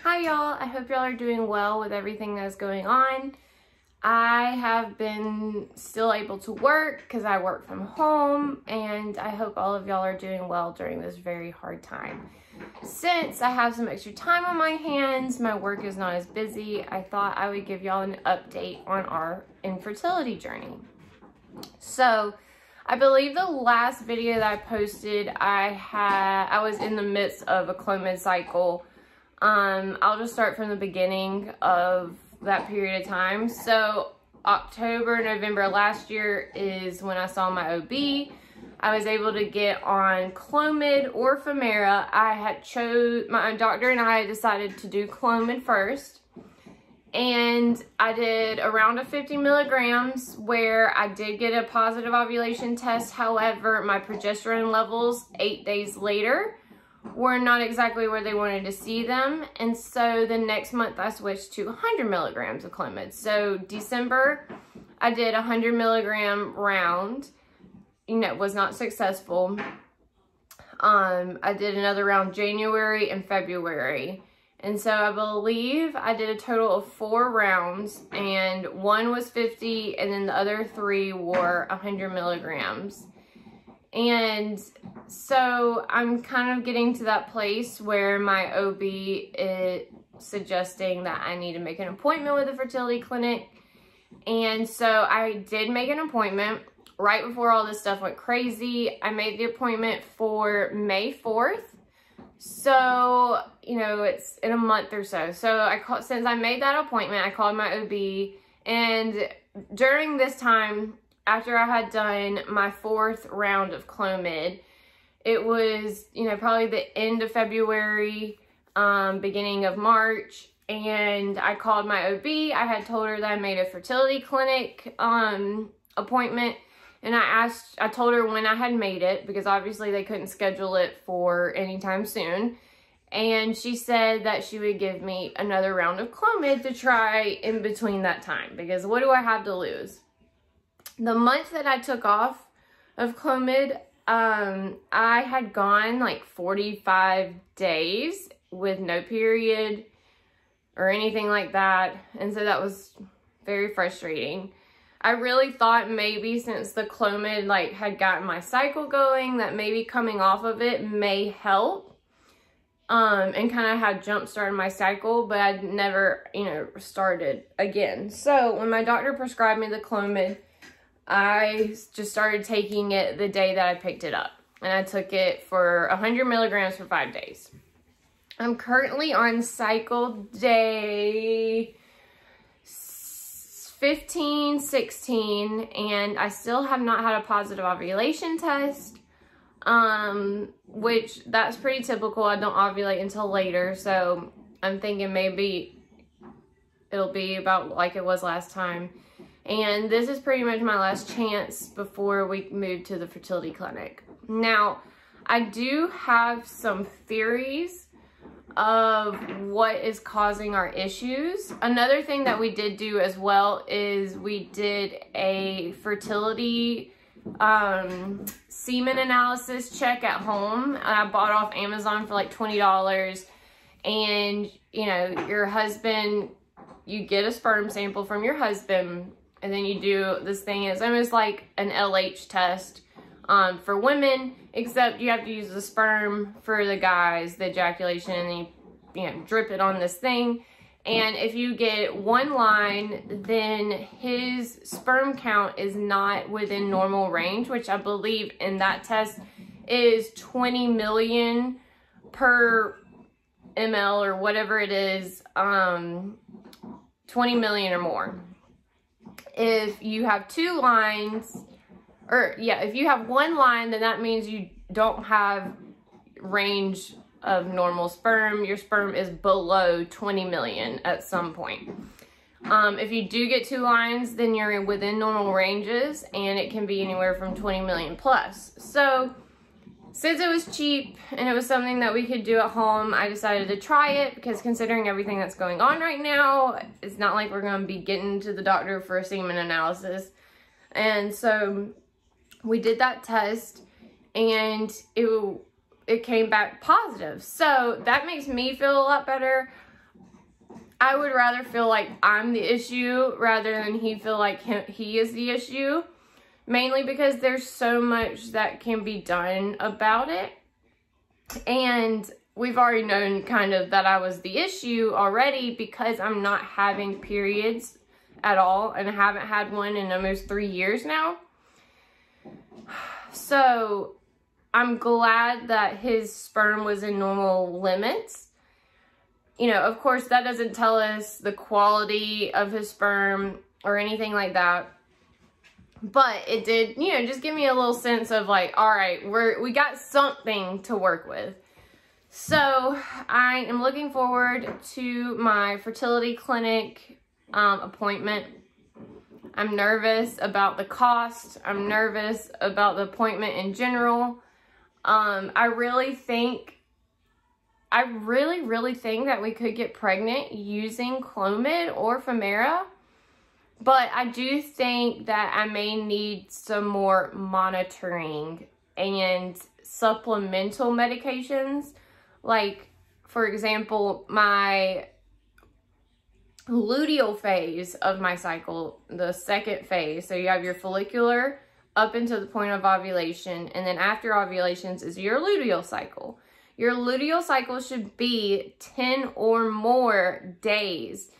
Hi y'all, I hope y'all are doing well with everything that's going on. I have been still able to work because I work from home, and I hope all of y'all are doing well during this very hard time. Since I have some extra time on my hands, my work is not as busy, I thought I would give y'all an update on our infertility journey. So, I believe the last video that I posted, I was in the midst of a Clomid cycle. I'll just start from the beginning of that period of time. So October, November last year is when I saw my OB. I was able to get on Clomid or Femera. My doctor and I decided to do Clomid first. And I did a round of 50 milligrams where I did get a positive ovulation test. However, my progesterone levels 8 days later were not exactly where they wanted to see them. And so the next month I switched to 100 milligrams of Clomid. So December, I did a 100 milligram round. Was not successful. I did another round January and February. And so I believe I did a total of 4 rounds, and one was 50 and then the other 3 were 100 milligrams. And so I'm kind of getting to that place where my OB is suggesting that I need to make an appointment with a fertility clinic. And so I did make an appointment right before all this stuff went crazy. I made the appointment for May 4th. So, it's in a month or so. So since I made that appointment, I called my OB, and during this time, after I had done my 4th round of Clomid, it was, probably the end of February, beginning of March, and I called my OB. I had told her that I made a fertility clinic appointment, and I told her when I had made it, because obviously they couldn't schedule it for anytime soon. And she said that she would give me another round of Clomid to try in between that time, because what do I have to lose? The month that I took off of Clomid, I had gone like 45 days with no period or anything like that. And so that was very frustrating. I really thought maybe since the Clomid had gotten my cycle going, that maybe coming off of it may help. And kind of had jump-started my cycle, but I'd never, started again. So when my doctor prescribed me the Clomid, I just started taking it the day that I picked it up. And I took it for 100 milligrams for 5 days. I'm currently on cycle day 15, 16, and I still have not had a positive ovulation test. Which that's pretty typical. I don't ovulate until later, so I'm thinking maybe it'll be about like it was last time. And this is pretty much my last chance before we move to the fertility clinic. Now, I do have some theories of what is causing our issues. Another thing that we did do as well is we did a fertility semen analysis check at home. I bought off Amazon for like $20, and your husband, you get a sperm sample from your husband, and then you do this thing. It's almost like an LH test for women, except you have to use the sperm for the guys, the ejaculation, and then you drip it on this thing. And if you get 1 line, then his sperm count is not within normal range, which I believe in that test is 20 million per ml or whatever it is, 20 million or more. If you have 2 lines, if you have 1 line, then that means you don't have range of normal sperm. Your sperm is below 20 million at some point. If you do get 2 lines, then you're within normal ranges, and it can be anywhere from 20 million plus. So since it was cheap and it was something that we could do at home, I decided to try it, because considering everything that's going on right now, it's not like we're going to be getting to the doctor for a semen analysis. And so we did that test, and it came back positive. So that makes me feel a lot better. I would rather feel like I'm the issue rather than he feel like he is the issue. Mainly because there's so much that can be done about it. And we've already known kind of that I was the issue already because I'm not having periods at all. And I haven't had one in almost 3 years now. So I'm glad that his sperm was in normal limits. You know, of course, that doesn't tell us the quality of his sperm or anything like that. But it did, you know, just give me a little sense of like, all right, we got something to work with. So I am looking forward to my fertility clinic appointment. I'm nervous about the cost. I'm nervous about the appointment in general. I really think that we could get pregnant using Clomid or Femera. But I do think that I may need some more monitoring and supplemental medications. Like, for example, my luteal phase of my cycle, the second phase. So you have your follicular up until the point of ovulation. And then after ovulations is your luteal cycle. Your luteal cycle should be 10 or more days.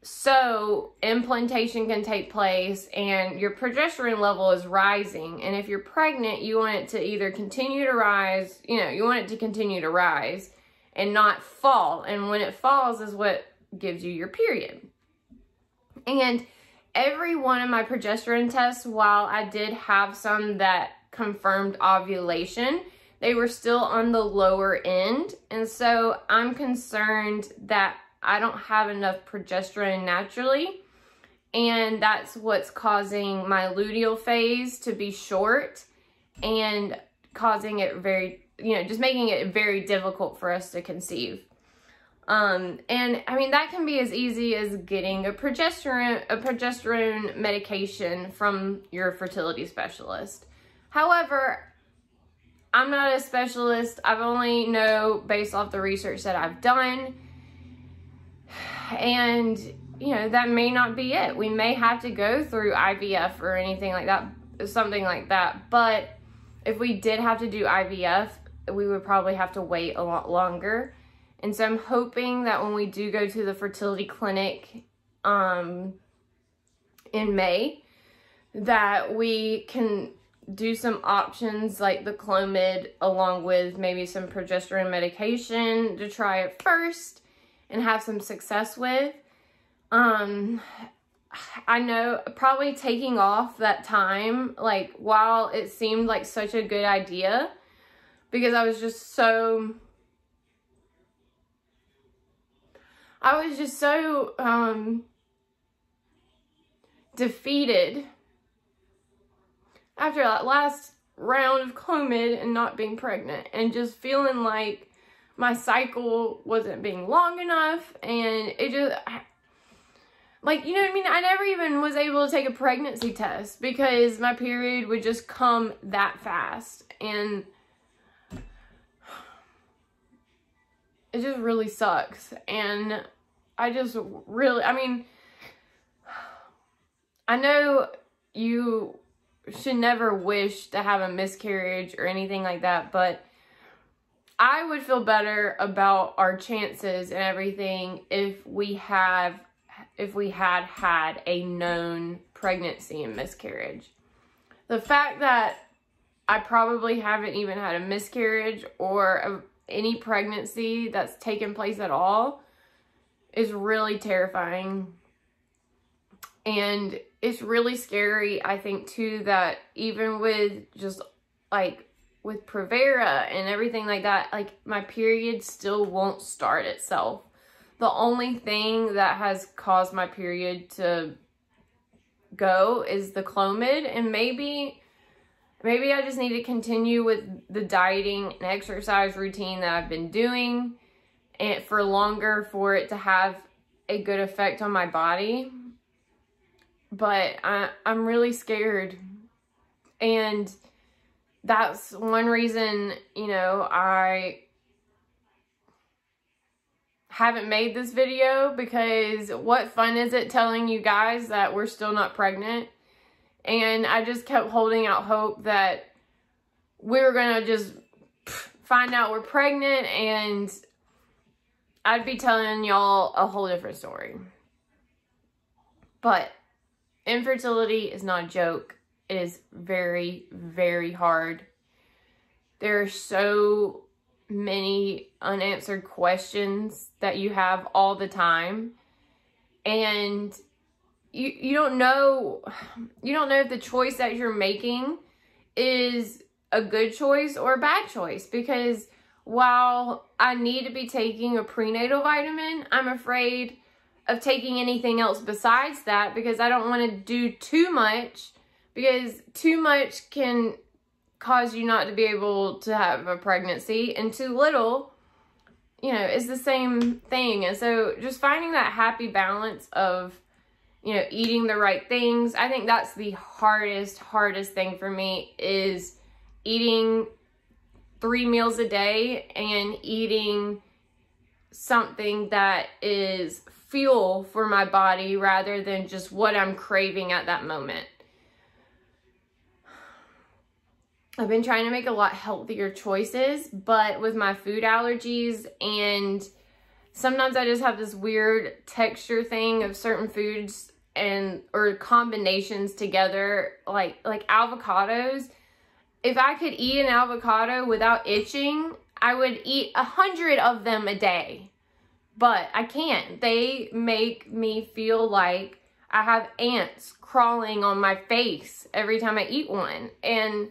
So implantation can take place and your progesterone level is rising. And if you're pregnant, you want it to either continue to rise, you know, you want it to continue to rise and not fall. And when it falls is what gives you your period. And every one of my progesterone tests, while I did have some that confirmed ovulation, they were still on the lower end. And so I'm concerned that I don't have enough progesterone naturally, and that's what's causing my luteal phase to be short and causing it very, you know, just making it very difficult for us to conceive. And I mean, that can be as easy as getting a progesterone medication from your fertility specialist. However, I'm not a specialist. I've only know based off the research that I've done. And, you know, that may not be it. We may have to go through IVF or anything like that, something like that. But if we did have to do IVF, we would probably have to wait a lot longer. And so I'm hoping that when we do go to the fertility clinic in May, that we can do some options like the Clomid along with maybe some progesterone medication to try it first and have some success with. I know probably taking off that time, like while it seemed like such a good idea, because I was just so defeated after that last round of Clomid and not being pregnant, and just feeling like my cycle wasn't being long enough, and it just, like, you know what I mean? I never even was able to take a pregnancy test because my period would just come that fast, and it just really sucks. And I just really, I mean, I know you should never wish to have a miscarriage or anything like that, but I would feel better about our chances and everything if we had had a known pregnancy and miscarriage. The fact that I probably haven't even had a miscarriage or any pregnancy that's taken place at all is really terrifying. And it's really scary, I think, too, that even with just like with Prevera and everything like that, like my period still won't start itself. The only thing that has caused my period to go is the Clomid, and maybe I just need to continue with the dieting and exercise routine that I've been doing and for longer for it to have a good effect on my body. But I'm really scared, and that's one reason, you know, I haven't made this video because what fun is it telling you guys that we're still not pregnant? And I just kept holding out hope that we were going to just find out we're pregnant and I'd be telling y'all a whole different story. But infertility is not a joke. It is very, very hard. There are so many unanswered questions that you have all the time. And you don't know if the choice that you're making is a good choice or a bad choice. Because while I need to be taking a prenatal vitamin, I'm afraid of taking anything else besides that because I don't want to do too much, because too much can cause you not to be able to have a pregnancy, and too little, you know, is the same thing. And so just finding that happy balance of, you know, eating the right things. I think that's the hardest thing for me, is eating 3 meals a day and eating something that is fuel for my body rather than just what I'm craving at that moment. I've been trying to make a lot healthier choices, but with my food allergies, and sometimes I just have this weird texture thing of certain foods or combinations together, like avocados. If I could eat an avocado without itching, I would eat 100 of them a day, but I can't. They make me feel like I have ants crawling on my face every time I eat one. And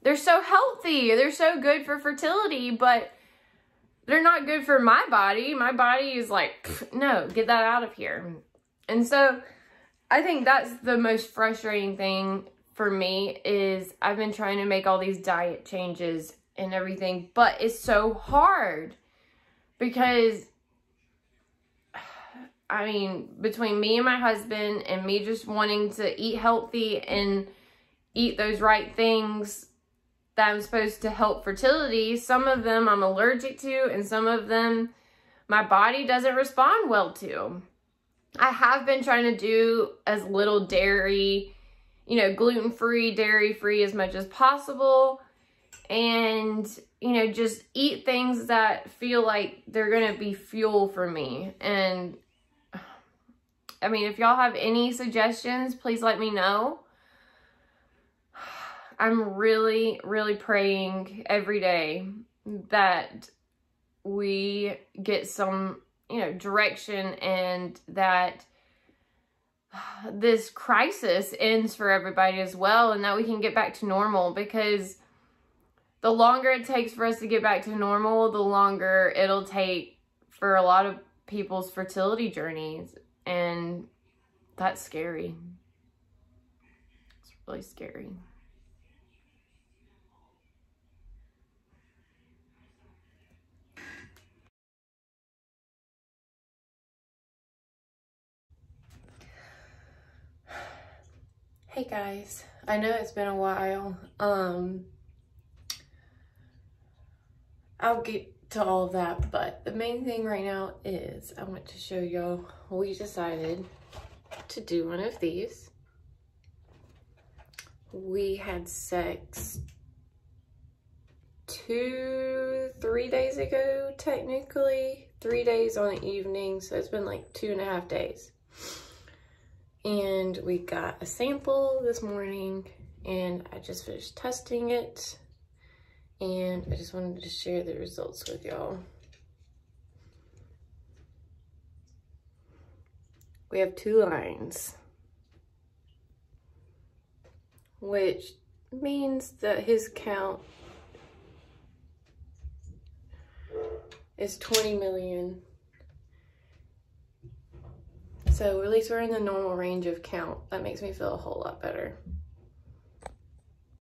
they're so healthy. They're so good for fertility, but they're not good for my body. My body is like, no, get that out of here. And so I think that's the most frustrating thing for me, is I've been trying to make all these diet changes and everything, but it's so hard because, I mean, between me and my husband and me just wanting to eat healthy and eat those right things that I'm supposed to help fertility, some of them I'm allergic to and some of them my body doesn't respond well to. I have been trying to do as little dairy, you know, gluten-free, dairy-free as much as possible, and, you know, just eat things that feel like they're going to be fuel for me. And I mean, if y'all have any suggestions, please let me know. I'm really, really praying every day that we get some, you know, direction, and that this crisis ends for everybody as well, and that we can get back to normal. Because the longer it takes for us to get back to normal, the longer it'll take for a lot of people's fertility journeys. And that's scary. It's really scary. Hey guys, I know it's been a while. I'll get to all of that, but the main thing right now is I want to show y'all we decided to do one of these. We had sex 3 days ago, technically. 3 days on the evening, so it's been like 2.5 days. And we got a sample this morning, and I just finished testing it, and I just wanted to share the results with y'all. We have 2 lines, which means that his count is 20 million. So at least we're in the normal range of count. That makes me feel a whole lot better.